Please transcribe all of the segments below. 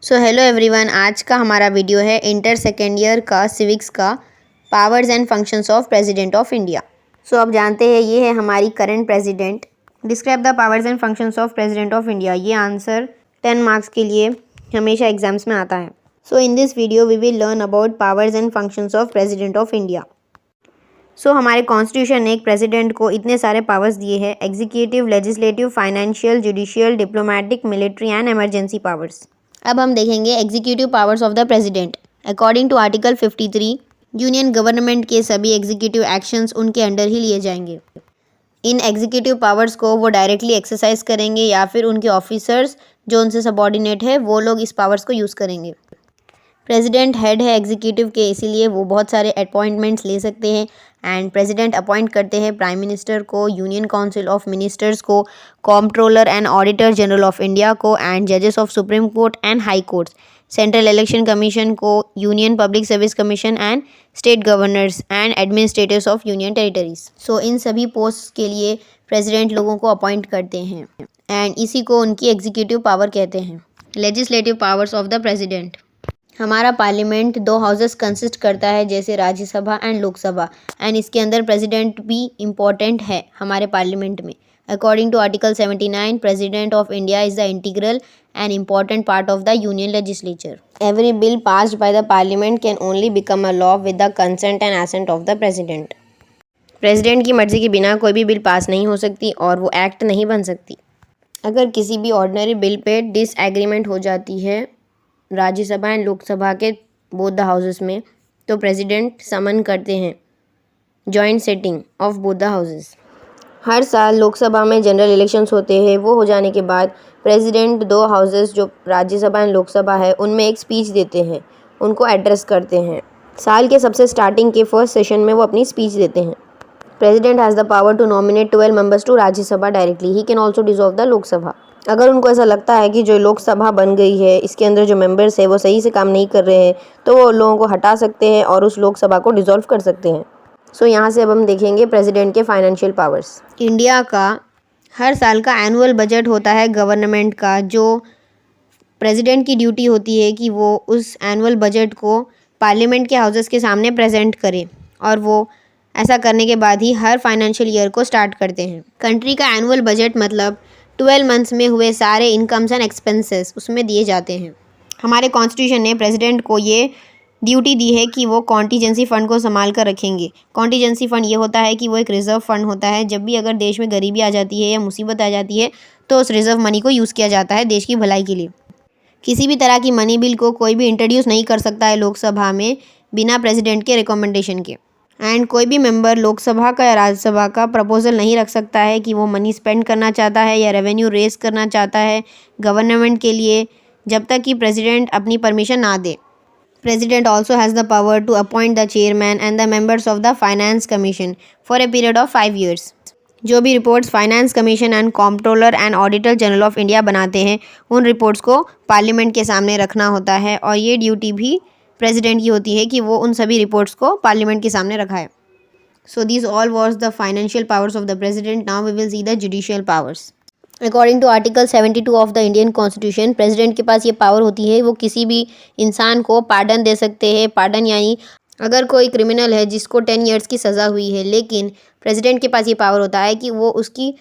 So hello everyone, आज का हमारा वीडियो है इंटर सेकेंड ईयर का सिविक्स का powers and functions of president of India. So अब जानते हैं ये है हमारी current president. Describe the powers and functions of president of India. ये आंसर 10 मार्क्स के लिए हमेशा एग्जाम्स में आता है। So in this video we will learn about powers and functions of president of India. So हमारे कॉन्स्टिट्यूशन ने एक प्रेसिडेंट को इतने सारे पावर्स दिए हैं: executive, legislative, financial, judicial, diplomatic, military and emergency powers. अब हम देखेंगे executive powers of the president. According to article 53, union government के सभी एग्जीक्यूटिव एक्शंस उनके अंडर ही लिए जाएंगे। इन एग्जीक्यूटिव पावर्स को वो डायरेक्टली एक्सरसाइज करेंगे या फिर उनके ऑफिसर्स जो उनसे सबॉर्डिनेट है वो लोग इस पावर्स को यूज़ करेंगे। प्रेसिडेंट हेड है एग्जीक्यूटिव के, इसीलिए वो बहुत सारे अपॉइंटमेंट्स ले सकते हैं एंड प्रेसिडेंट अपॉइंट करते हैं प्राइम मिनिस्टर को, यूनियन काउंसिल ऑफ मिनिस्टर्स को, comptroller and auditor general of India को एंड जजेस of supreme court and high courts, central election commission को, union public service commission and state governors and administrators of union territories. So इन सभी post के लिए president लोगों को appoint करते हैं एंड इसी को उनकी एग्जीक्यूटिव पावर कहते हैं। Legislative powers of the president. हमारा पार्लियामेंट 2 हाउसेस कंसिस्ट करता है, जैसे राज्यसभा एंड लोकसभा, एंड इसके अंदर प्रेसिडेंट भी इम्पॉर्टेंट है हमारे पार्लियामेंट में। According to article 79, president of India is the integral and important part of the union legislature. Every bill passed by the parliament can only become a law with the consent and assent of the president. President की मर्जी के बिना कोई भी bill pass नहीं हो सकती और वो एक्ट नहीं बन सकती। अगर किसी भी ऑर्डिनरी बिल पे डिसएग्रीमेंट हो जाती है राज्यसभा एंड लोकसभा के बोथ द हाउसेस में, तो प्रेसिडेंट समन करते हैं joint setting of both the houses. हर साल लोकसभा में जनरल इलेक्शंस होते हैं। वो हो जाने के बाद प्रेसिडेंट 2 हाउसेस जो राज्यसभा एंड लोकसभा है उनमें एक स्पीच देते हैं, उनको एड्रेस करते हैं। साल के सबसे स्टार्टिंग के फर्स्ट सेशन में वो अपनी स्पीच देते हैं। President has the power to nominate 12 members to Rajya Sabha directly. He can also dissolve the Lok Sabha. अगर उनको ऐसा लगता है कि जो लोकसभा बन गई है इसके अंदर जो मेंबर्स है वो सही से काम नहीं कर रहे हैं, तो वो लोगों को हटा सकते हैं और उस लोकसभा को डिसॉल्व कर सकते हैं। सो यहाँ से अब हम देखेंगे प्रेसिडेंट के फाइनेंशियल पावर्स। इंडिया का हर साल का एनुअल बजट होता है गवर्नमेंट का, जो प्रेसिडेंट की ड्यूटी होती है कि वो उस एनुअल बजट को पार्लियामेंट के हाउसेस के सामने प्रेजेंट करे, और वो ऐसा करने के बाद ही हर फाइनेंशियल ईयर को स्टार्ट करते हैं। कंट्री का एनुअल बजट मतलब 12 मंथ्स में हुए सारे इनकम्स एंड एक्सपेंसेस उसमें दिए जाते हैं। हमारे कॉन्स्टिट्यूशन ने प्रेसिडेंट को ये ड्यूटी दी है कि वो कॉन्टीजेंसी फ़ंड को संभाल कर रखेंगे। कॉन्टीजेंसी फ़ंड ये होता है कि वो एक रिज़र्व फंड होता है। जब भी अगर देश में गरीबी आ जाती है या मुसीबत आ जाती है तो उस रिज़र्व मनी को यूज़ किया जाता है देश की भलाई के लिए। किसी भी तरह की मनी बिल को कोई भी इंट्रोड्यूस नहीं कर सकता है लोकसभा में बिना प्रेसिडेंट के रिकमेंडेशन के, एंड कोई भी मेंबर लोकसभा का या राज्यसभा का प्रपोजल नहीं रख सकता है कि वो मनी स्पेंड करना चाहता है या रेवेन्यू रेज करना चाहता है गवर्नमेंट के लिए, जब तक कि प्रेसिडेंट अपनी परमिशन ना दे। President also has the power to appoint the chairman and the members of the finance commission for a period of 5 years। जो भी reports finance commission and comptroller and auditor general of India बनाते हैं उन reports को parliament के सामने रखना होता है, और ये ड्यूटी भी प्रेसिडेंट की होती है कि वो उन सभी रिपोर्ट्स को पार्लियामेंट के सामने रखाए। So this all was the financial powers of the president. Now we will see the judicial powers. According to article 72 of the Indian constitution, president के पास ये पावर होती है वो किसी भी इंसान को पार्डन दे सकते हैं। पार्डन यानी अगर कोई क्रिमिनल है जिसको 10 years की सज़ा हुई है, लेकिन प्रेसिडेंट के पास ये पावर होता है कि वो उसकी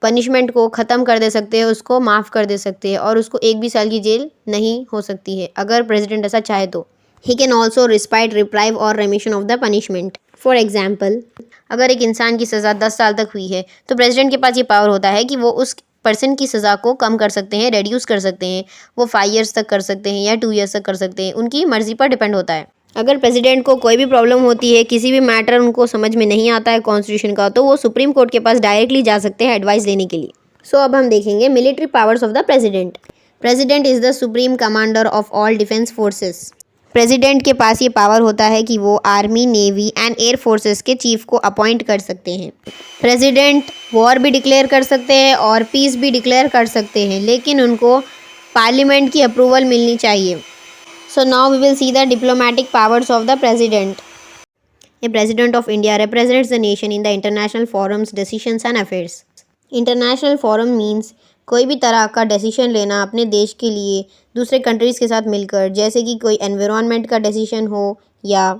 पनिशमेंट को ख़त्म कर दे सकते हैं, उसको माफ़ कर दे सकते हैं, और उसको 1 भी साल की जेल नहीं हो सकती है अगर प्रेसिडेंट ऐसा चाहे तो। He can also respite, reprieve और remission of the punishment. For example, अगर एक इंसान की सज़ा 10 साल तक हुई है तो प्रेसिडेंट के पास ये पावर होता है कि वो उस पर्सन की सज़ा को कम कर सकते हैं, रेड्यूस कर सकते हैं। वो 5 years तक कर सकते हैं या 2 years तक कर सकते हैं, उनकी मर्ज़ी पर डिपेंड होता है। अगर प्रेसिडेंट को कोई भी प्रॉब्लम होती है, किसी भी मैटर उनको समझ में नहीं आता है कॉन्स्टिट्यूशन का, तो वो सुप्रीम कोर्ट के पास डायरेक्टली जा सकते हैं एडवाइस लेने के लिए। सो अब हम देखेंगे military powers of the president. President is the supreme commander of all defence forces. President के पास ये पावर होता है कि वो army, navy and air forces के चीफ को अपॉइंट कर सकते हैं। प्रेसिडेंट वॉर भी डिक्लेयर कर सकते हैं और पीस भी डिक्लेयर कर सकते हैं, लेकिन उनको पार्लियामेंट की अप्रूवल मिलनी चाहिए। So now we will see the diplomatic powers of the president. A president of India represents the nation in the international forums, decisions and affairs. International forum means कोई भी तरह का डिसीजन लेना अपने देश के लिए दूसरे कंट्रीज़ के साथ मिलकर, जैसे कि कोई एनवायरनमेंट का डिसीजन हो या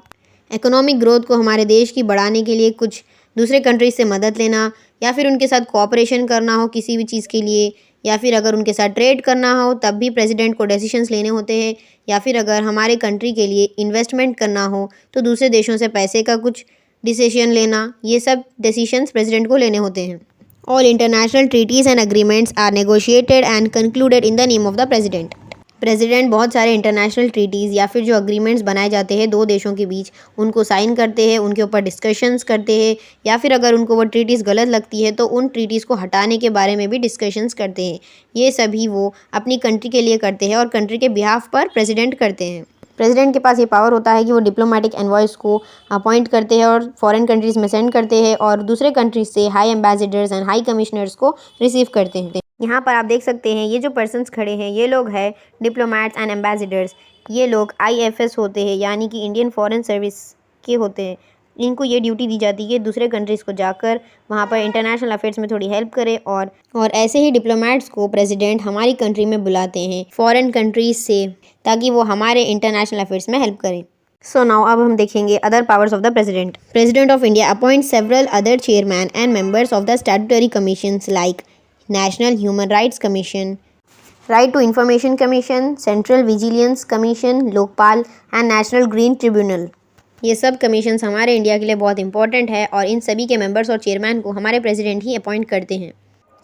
इकोनॉमिक ग्रोथ को हमारे देश की बढ़ाने के लिए कुछ दूसरे कंट्रीज से मदद लेना, या फिर उनके साथ कोऑपरेशन करना हो किसी भी चीज़ के लिए, या फिर अगर उनके साथ ट्रेड करना हो तब भी प्रेसिडेंट को डिसीजंस लेने होते हैं, या फिर अगर हमारे कंट्री के लिए इन्वेस्टमेंट करना हो तो दूसरे देशों से पैसे का कुछ डिसीजन लेना, ये सब डिसीजंस प्रेसिडेंट को लेने होते हैं। All international treaties and agreements are negotiated and concluded in the name of the president. President बहुत सारे इंटरनेशनल ट्रीटीज़ या फिर जो अग्रीमेंट्स बनाए जाते हैं दो देशों के बीच, उनको साइन करते हैं, उनके ऊपर डिस्कशंस करते हैं, या फिर अगर उनको वो ट्रीटीज़ गलत लगती है तो उन ट्रीटीज़ को हटाने के बारे में भी डिस्कशंस करते हैं। ये सभी वो अपनी कंट्री के लिए करते हैं और कंट्री के बिहाफ पर प्रेसिडेंट करते हैं। प्रेसिडेंट के पास ये पावर होता है कि वो डिप्लोमेटिक एनवॉयस को अपॉइंट करते हैं और फॉरेन कंट्रीज़ में सेंड करते हैं और दूसरे कंट्रीज से high ambassadors and high commissioners को रिसीव करते हैं। यहाँ पर आप देख सकते हैं ये जो पर्सन्स खड़े हैं ये लोग हैं डिप्लोमेट्स एंड एम्बेसडर्स। ये लोग IFS होते हैं, यानी कि इंडियन फॉरेन सर्विस के होते हैं। इनको ये ड्यूटी दी जाती है दूसरे कंट्रीज़ को जाकर वहाँ पर इंटरनेशनल अफेयर्स में थोड़ी हेल्प करें, और ऐसे ही डिप्लोमेट्स को प्रेसिडेंट हमारी कंट्री में बुलाते हैं फॉरेन कंट्रीज़ से, ताकि वो हमारे इंटरनेशनल अफेयर्स में हेल्प करें। सो नाउ अब हम देखेंगे other powers of the president. President of India appoint several other chairman and members of the statutory commissions like national human rights commission, right to information commission, central vigilance commission, Lokpal and national green tribunal. ये सब commissions हमारे India के लिए बहुत important है और इन सभी के मेंबर्स और चेयरमैन को हमारे प्रेसिडेंट ही अपॉइंट करते हैं।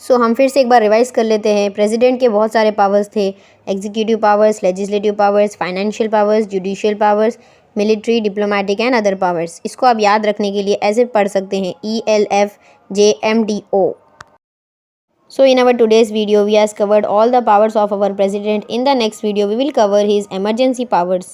सो हम फिर से एक बार रिवाइज कर लेते हैं। प्रेसिडेंट के बहुत सारे पावर्स थे, executive powers, legislative powers, financial powers, judicial powers, military, diplomatic and other powers. इसको आप याद रखने के लिए ऐसे पढ़ सकते हैं ELFJMDO। So in our today's video we has covered all the powers of our president. In the next video we will cover his emergency powers.